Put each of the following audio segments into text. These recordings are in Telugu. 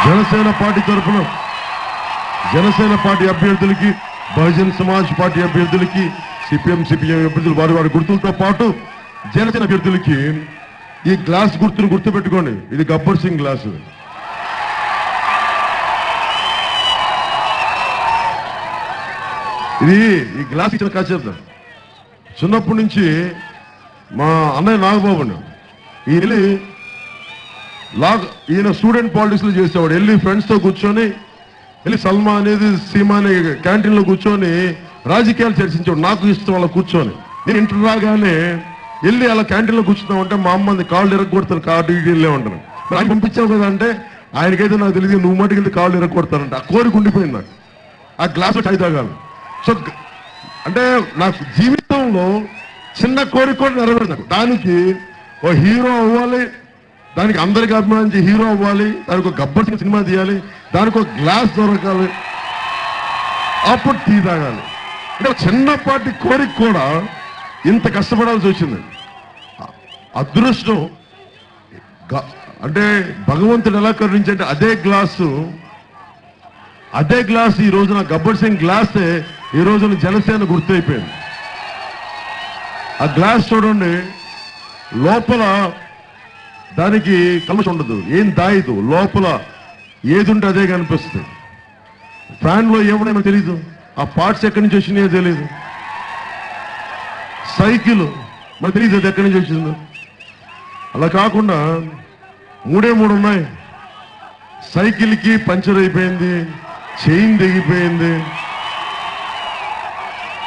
జనసేన పార్టీ తరఫున జనసేన పార్టీ అభ్యర్థులకి, బహుజన్ సమాజ్ పార్టీ అభ్యర్థులకి, సిపిఎం అభ్యర్థులు వారి గుర్తులతో పాటు జనసేన అభ్యర్థులకి ఈ గ్లాస్ గుర్తును గుర్తుపెట్టుకోండి. ఇది గబ్బర్ సింగ్ గ్లాసు. ఈ గ్లాస్ ఇచ్చిన కాచేద్దాం. చిన్నప్పటి నుంచి మా అన్నయ్య నాగబాబుని ఈయన స్టూడెంట్ పాలిటిక్స్ లో చేసేవాడు. వెళ్ళి ఫ్రెండ్స్ తో కూర్చొని సల్మా అనేది సీమా అనే క్యాంటీన్ లో కూర్చొని రాజకీయాలు చర్చించాడు. నాకు ఇష్టం అలా కూర్చొని. నేను ఇంటర్ రాగానే వెళ్ళి అలా క్యాంటీన్ లో కూర్చున్నామంటే మా అమ్మ కాళ్ళు ఎరగొడతాను, కాళ్ళు వెళ్ళే ఉంటాను. నాకు పంపించావు కదా అంటే ఆయనకైతే నాకు తెలియదు, నువ్వు మటుకు వెళ్తే కాళ్ళు ఎరగొడతానంటే ఆ కోరిక ఉండిపోయింది నాకు. ఆ గ్లాసు చాయ్ తాగాలి. సో అంటే నాకు జీవితంలో చిన్న కోరిక కూడా నెరవేరు. నాకు దానికి ఓ హీరో అవ్వాలి, దానికి అందరికి అభిమానించి హీరో అవ్వాలి, దానికి ఒక గబ్బర్ సింగ్ సినిమా తీయాలి, దానికి ఒక గ్లాస్ దొరకాలి, అప్పుడు టీ తాగాలి. అంటే చిన్నపాటి కోరిక కూడా ఇంత కష్టపడాల్సి వచ్చింది. అదృష్టం అంటే భగవంతుడు ఎలా కరుణించంటే అదే గ్లాసు ఈ రోజున గబ్బర్ సింగ్ గ్లాసే ఈ రోజున జనసేన గుర్తయిపోయింది. ఆ గ్లాస్ చూడండి, లోపల దానికి కలుషం ఉండదు, ఏం దాయదు, లోపల ఏది ఉంటే అదే కనిపిస్తుంది. ఫ్యాన్ లో ఏమన్నా తెలీదు, ఆ పార్ట్స్ ఎక్కడి నుంచి వచ్చినాయో తెలీదు. సైకిల్ మనకు తెలియదు అది ఎక్కడి నుంచి వచ్చిందో. అలా కాకుండా మూడే ఉన్నాయి. సైకిల్కి పంచర్ అయిపోయింది, చైన్ దిగిపోయింది,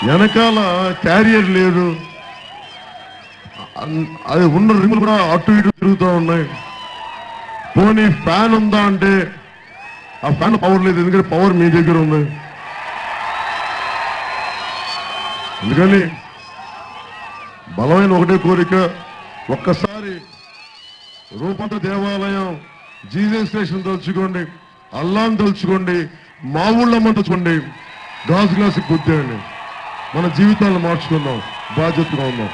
వెనకాల క్యారియర్ లేదు, అది ఉన్న రిములు కూడా అటు ఇటు తిరుగుతూ ఉన్నాయి. పోనీ ఫ్యాన్ ఉందా అంటే ఆ ఫ్యాన్ పవర్ లేదు, ఎందుకంటే పవర్ మీ దగ్గర ఉంది. అందుకని బలమైన ఒకటే కోరిక, ఒక్కసారి రూపంత దేవాలయం జీసస్ స్టేషన్ తలుచుకోండి, అల్లాని తలుచుకోండి, మా ఊళ్ళమ్మ తలుచుకోండి, గాజు గ్లాసు గుద్దేయండి. మన జీవితాలను మార్చుకుందాం, బాధ్యతగా ఉందాం.